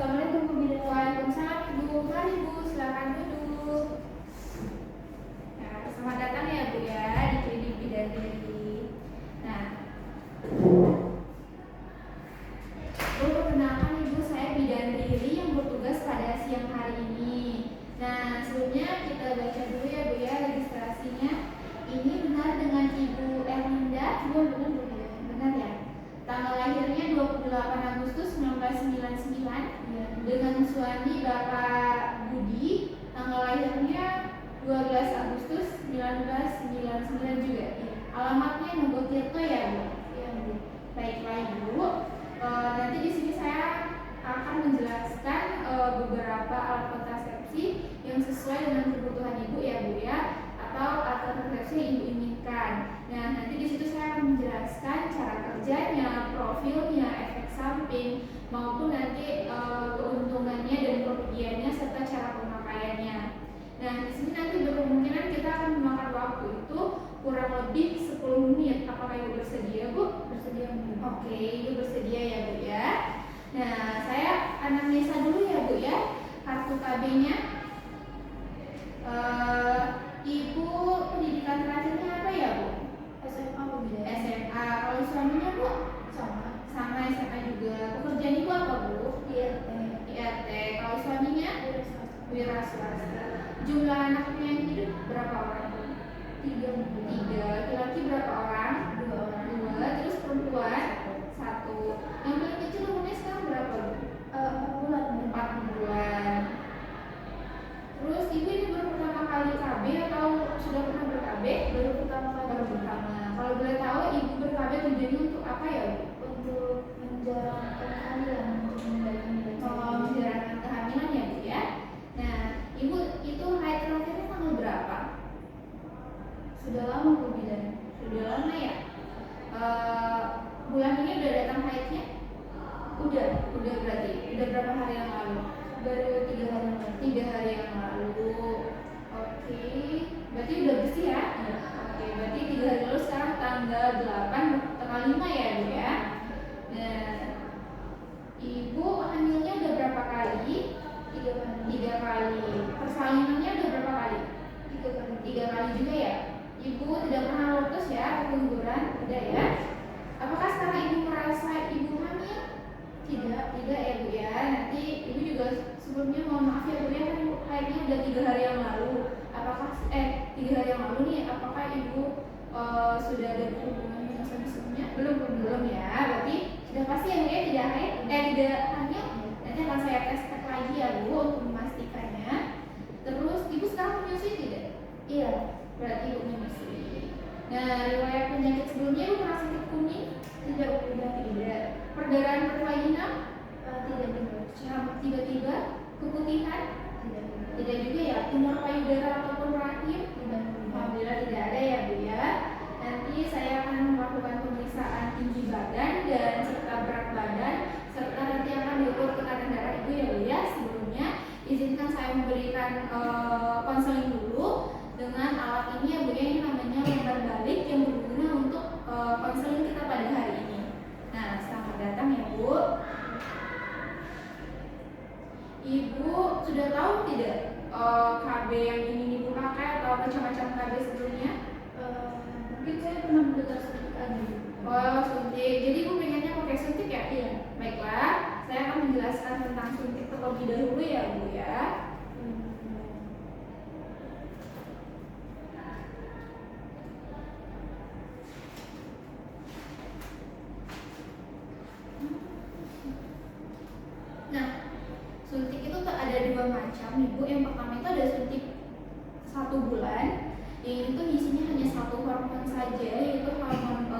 Assalamualaikum Bu Bidadari. Waalaikumsalam Ibu. Mari Bu, silakan duduk. Nah, selamat datang ya Bu ya di Klinik Bidadari. Nah, Bu, perkenalkan Ibu, saya Bidan Riri yang bertugas pada siang hari ini. Nah, sebelumnya kita baca dulu ya Bu ya registrasinya. Ini benar dengan Ibu Erlinda? Benar Bu ya? Benar ya? Tanggal lahirnya 28 Agustus 1999 ya. Dengan suami Bapak Budi, tanggal lahirnya 12 Agustus 1999 juga ya. Alamatnya Nogotirto ya Bu? Ya Bu. Baiklah Ibu. Nanti di sini saya akan menjelaskan beberapa alat kontrasepsi yang sesuai dengan kebutuhan Ibu ya Bu ya, atau alat kontrasepsi yang Ibu inginkan. Nah, nanti di situ saya akan menjelaskan cara kerjanya, profilnya, efek samping, maupun nanti keuntungannya dan kerugiannya serta cara pemakaiannya. Nah, di sini nanti berkemungkinan kita akan memakan waktu itu kurang lebih 10 menit. Apakah Ibu bersedia, Bu? Bersedia, Bu. Oke, Ibu bersedia ya, Bu ya. Nah, saya anamnesa dulu ya, Bu ya. Kartu KB-nya. Ibu pendidikan terakhirnya apa ya, Bu? SMA, Bu. SMA. Kalau suaminya, Bu? Sama SMA juga. Pekerjaan Ibu apa, Bu? IRT. Kalau suaminya? Wira swasta. Jumlah anaknya yang hidup berapa orang? 3. Laki-laki berapa orang? 2. Terus perempuan? 1. Yang paling kecil umurnya sekarang berapa, Bu? 4 bulan. Terus Ibu ini baru pertama kali KB atau sudah pernah ber-KB? Baru pertama. Kalau boleh tahu Ibu ber-KB tujuannya untuk apa ya, Bu? Untuk menjalankan kehamilan. Menjalankan kehamilan ya, Bu ya. Nah, Ibu itu haid terakhirnya tanggal berapa? Sudah lama, Bu Bidan. Sudah lama ya. Bulan ini udah datang haidnya? Udah berarti. Udah berapa hari yang lalu? Baru 3 hari yang lalu. Oke. Berarti udah bersih ya? Iya. Oke, berarti 3 hari lalu, sekarang tanggal 8, tanggal 5 ya, Bu ya. Nah, Ibu hamilnya udah berapa kali? 3 kali. Persalinannya udah berapa kali? 3 kali juga ya. Ibu tidak pernah lotus ya, keguguran? Tidak ya. Apakah sekarang Ibu merasa Ibu hamil? Tidak ya, Bu ya. Nanti Ibu juga sebelumnya mohon maaf ya, Bu ya, kan haidnya udah 3 hari yang lalu. Apakah 3 hari yang lalu nih, apakah Ibu sudah ada hubungan dengan suami sebelumnya? Belum ya. Berarti sudah pasti ya, Bu ya, tidak hamil. Nanti akan saya tes lagi ya, Bu, untuk memastikannya. Terus Ibu sekarang menyusui tidak? Iya. Berarti Ibu menyusui. Nah, riwayat penyakit sebelumnya Ibu pernah sakit kuning? Tidak. Perdarahan pervaginal? Tidak. Tiba-tiba keputihan? Tidak juga ya. Tumor payudara ataupun rahim? Tidak. Alhamdulillah tidak ada ya, Bu ya. Nanti saya akan melakukan pemeriksaan tinggi badan dan serta berat badan, serta nanti akan diukur tekanan darah Ibu ya, Bu ya. Sebelumnya izinkan saya memberikan konseling dulu dengan alat ini ya, Bu ya. Ini namanya lembar balik yang berguna untuk konseling kita pada hari ini. Nah, selamat datang ya, Bu. Ibu sudah tahu tidak KB yang ingin Ibu pakai atau macam-macam KB sebelumnya? Mungkin saya pernah mendengar suntik aja. Oh, suntik. Jadi Ibu pengennya pakai suntik ya? Iya. Baiklah, saya akan menjelaskan tentang suntik terlebih dahulu ya, Bu ya. Nah, suntik itu ada 2 macam, Ibu. Yang pertama itu ada suntik 1 bulan, yang itu isinya hanya 1 hormon saja, yaitu hormon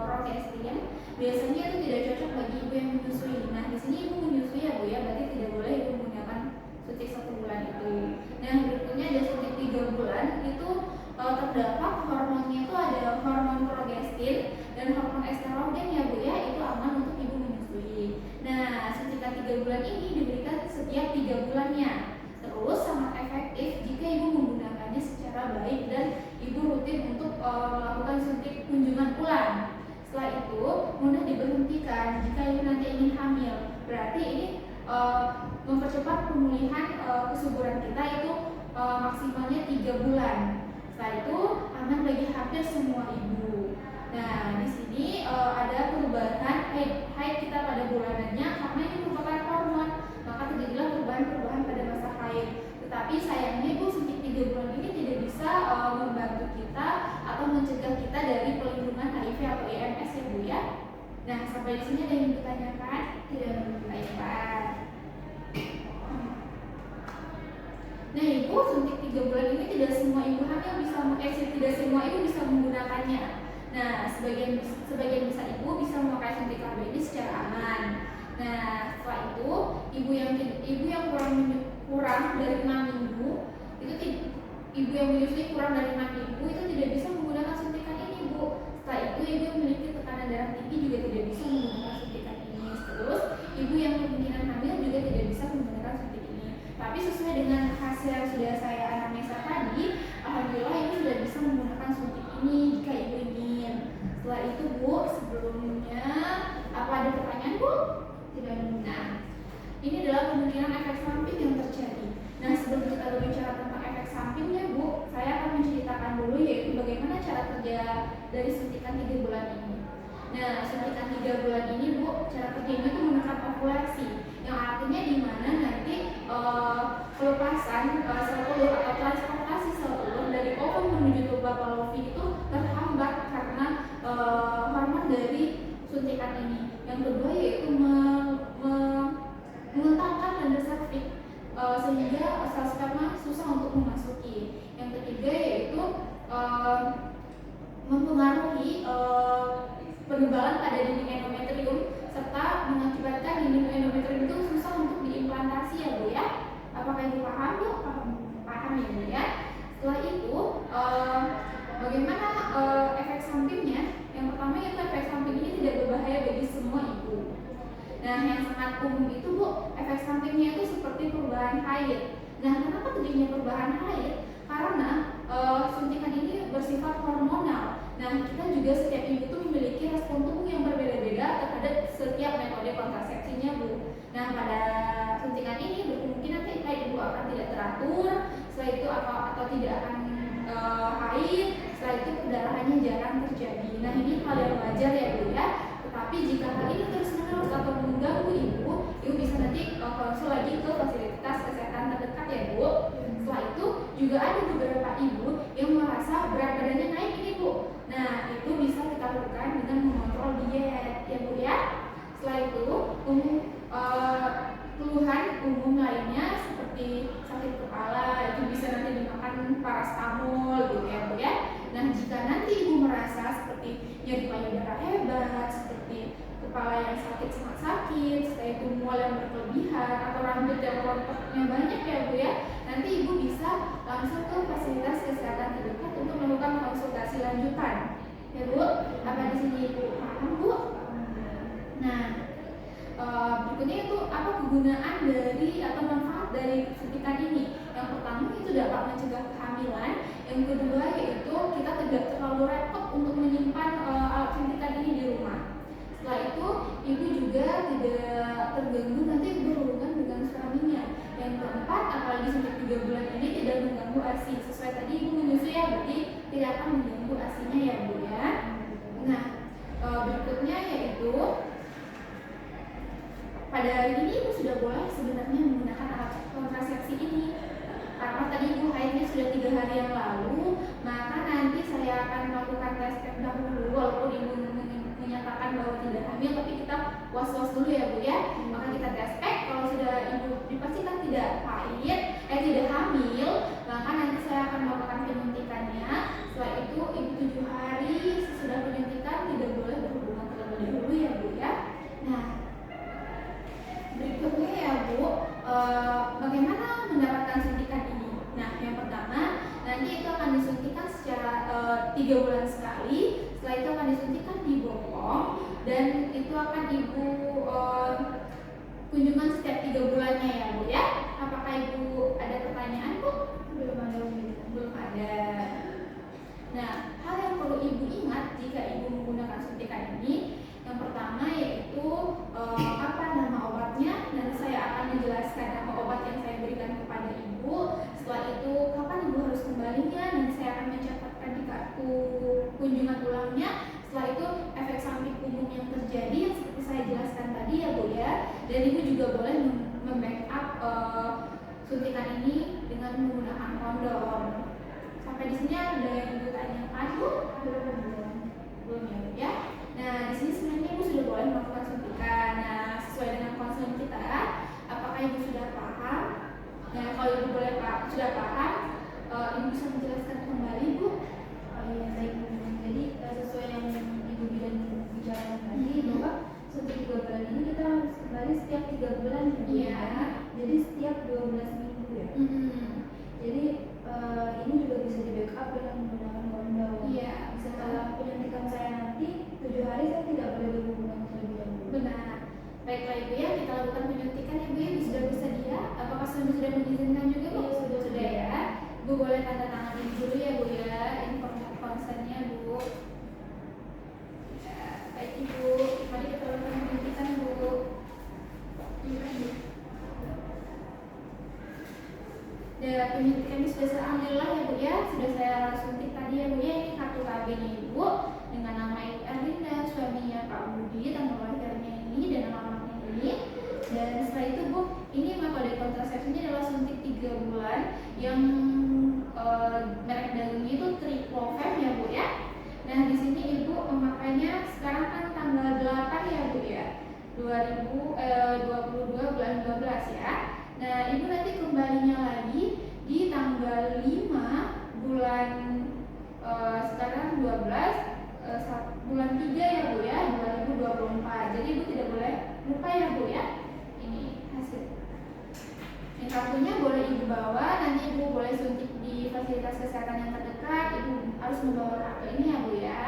progestin. Biasanya itu tidak cocok bagi Ibu yang menyusui. Nah, di sini Ibu menyusui ya, Bu ya, berarti tidak boleh Ibu menggunakan suntik 1 mempercepat pemulihan kesuburan kita itu maksimalnya 3 bulan. Setelah itu aman bagi hampir semua ibu. Nah, di sini ada perubahan haid kita pada bulanannya karena ini merupakan hormon, maka terjadilah perubahan-perubahan pada masa haid. Tetapi sayangnya ibu suntik 3 bulan ini tidak bisa membantu kita atau mencegah kita dari pelindungan HIV atau IMS ya Bu ya. Nah, sampai di sini ada yang ditanyakan? Tidak ditanyakan. Nah, ibu suntik 3 bulan ini tidak semua ibu hamil bisa tidak semua ibu bisa menggunakannya. Nah, sebagian besar ibu bisa memakai suntik KB ini secara aman. Nah, setelah itu ibu yang kurang dari 6 minggu itu ibu yang menyusui kurang dari 6 minggu itu tidak bisa menggunakan suntikan ini Bu. Setelah itu ibu yang memiliki tekanan darah tinggi juga tidak bisa menggunakan suntikan ini. Terus ibu yang kemungkinan hamil juga tidak bisa menggunakan suntik ini. Tapi sesuai dengan hasil yang sudah saya anamnesa tadi, alhamdulillah ibu sudah bisa menggunakan suntik ini jika ibu ingin. Setelah itu Bu, sebelumnya apa ada pertanyaan Bu? Tidak. Nah, ini adalah kemungkinan efek samping yang terjadi. Nah, sebelum kita berbicara tentang efek sampingnya Bu, saya akan menceritakan dulu yaitu bagaimana cara kerja dari suntikan 3 bulan ini. Nah, suntikan 3 bulan ini Bu, cara kerjanya itu menekan ovulasi, yang artinya di mana nanti pelepasan sel telur atau transportasi sel telur dari ovum menuju tuba Fallopian itu terhambat karena hormon dari suntikan ini. Yang kedua yaitu mengentangkan landas cervix sehingga sel sperma susah untuk memasuki. Yang ketiga yaitu mempengaruhi penebalan pada dinding endometrium serta mengakibatkan dinding endometrium itu susah untuk diimplantasi ya Bu ya. Apakah ibu paham Bu? Paham ya Bu ya. Setelah itu bagaimana efek sampingnya? Yang pertama itu efek samping ini tidak berbahaya bagi semua ibu. Nah, yang sangat umum itu Bu, efek sampingnya itu seperti perubahan haid. Nah, kenapa terjadinya perubahan haid? Karena suntikan ini bersifat hormonal. Nah, kita juga setiap ibu itu memiliki respon tubuh yang berbeda-beda terhadap setiap metode kontrasepsinya Bu. Nah, pada suntikan ini berkemungkinan haid ibu akan tidak teratur, setelah itu atau tidak akan haid, setelah itu perdarahannya jarang terjadi. Nah, ini hal yang wajar ya Bu ya. Tetapi jika hal ini terus-menerus atau mengganggu ibu bisa nanti konsul lagi ke fasilitas kesehatan terdekat ya Bu. Setelah itu juga ada beberapa ibu yang merasa berat badannya naik ini Bu. Nah, itu bisa kita lakukan dengan mengontrol diet ya Bu ya. Setelah itu keluhan umum lainnya seperti sakit kepala itu bisa nanti dimakan paracetamol gitu ya Bu ya. Nah, jika nanti ibu merasa seperti nyeri payudara hebat, seperti kepala yang sangat sakit, setelah itu mual yang berlebihan atau rambut yang rontoknya banyak ya Bu ya, nanti ibu bisa langsung ke fasilitas kesehatan terdekat untuk melakukan konsultasi lanjutan ya Bu. Apa di sini ibu paham Bu? Nah, berikutnya itu apa kegunaan dari atau manfaat dari suntikan ini? Yang pertama itu dapat mencegah kehamilan. Yang kedua yaitu kita tidak terlalu repot untuk menyimpan alat suntikan ini di rumah. Setelah itu ibu juga tidak terganggu nanti berhubungan dengan suaminya. Yang keempat, apalagi suntik 3 bulan ini tidak mengganggu ASI. Sesuai tadi ibu menyusui ya, berarti tidak akan mengganggu ASI-nya ya Bu ya. Nah, berikutnya yaitu pada hari ini ibu sudah boleh sebenarnya menggunakan alat kontrasepsi ini. Karena tadi ibu haidnya sudah 3 hari yang lalu, maka nanti saya akan melakukan tes pack dahulu walaupun ibu menyatakan bahwa tidak hamil, tapi kita was-was dulu ya Bu ya. Maka kita tes pack, kalau sudah ibu dipastikan tidak tidak hamil, maka nanti saya akan melakukan penyuntikannya. Setelah itu ibu 7 hari sesudah penyuntikan tidak boleh berhubungan terlebih dahulu ya Bu ya. Nah, berikutnya ya Bu, bagaimana mendapatkan suntikan ini? Nah, yang pertama nanti itu akan disuntikan secara 3 bulan sekali. Setelah itu akan disuntikan di bokong dan itu akan ibu kunjungan setiap 3 bulannya ya Bu ya. Apakah ibu ada pertanyaan Bu? Belum ada. Nah, hal yang perlu ibu ingat jika ibu menggunakan suntikan ini, yang pertama yaitu apa nama obatnya. Nanti saya akan menjelaskan nama yang terjadi yang seperti saya jelaskan tadi ya Bu ya. Dan Ibu juga boleh membackup suntikan ini dengan menggunakan kondom. Sampai di sini ada yang Ibu tanyakan Bu? Belum ya Bu ya. Nah di sini sebenarnya Ibu sudah boleh melakukan suntikan. Nah sesuai dengan konselor kita, apakah Ibu sudah paham? Nah kalau Ibu boleh sudah paham, Ibu bisa menjelaskan kembali Bu. Oh iya baik Bu. Jadi sesuai yang Ibu bicarakan tadi bahwa suntik 3 bulan ini kita harus kembali setiap 3 bulan ya Bu. Iya. Jadi setiap 12 minggu ya. Jadi ini juga bisa di backup dengan menggunakan kondom. Iya. Setelah penyuntikan saya nanti 7 hari saya tidak boleh berhubungan terlebih dahulu. Benar. Baiklah Ibu ya, kita lakukan penyuntikan Ibu ya. Ibu sudah bersedia? Apakah sudah mengizinkan juga Bu? Iya, sudah ya. Bu boleh tanda tangan ini dulu ya Bu ya. Ini konsennya Bu. Ya, baik Ibu. Mari kita lakukan penyuntikan Bu. Iya Bu. Ya, penyuntikan ini sudah alhamdulillah ya Bu ya. Sudah saya suntik tadi ya Bu ya. Ini kartu KB-nya Ibu dengan nama Ibu Erlinda, suaminya Pak Budi, tanggal lahirnya ini dan alamatnya ini. Dan setelah itu Bu, ini metode kontrasepsinya adalah suntik 3 bulan yang merek dalamnya itu Triplovem ya Bu ya. Nah di sini Ibu memakainya sekarang kan tanggal 8 ya Bu ya, 2022 bulan 12 ya. Nah Ibu nanti kembalinya lagi di tanggal 5 bulan sekarang 12 bulan 3 ya Bu ya, 2024. Jadi Ibu tidak boleh lupa ya Bu ya. Ini hasil. Ini kartunya boleh Ibu bawa, nanti Ibu boleh suntik di fasilitas kesehatan yang terdekat. Ibu harus membawa kartu ini ya Bu ya.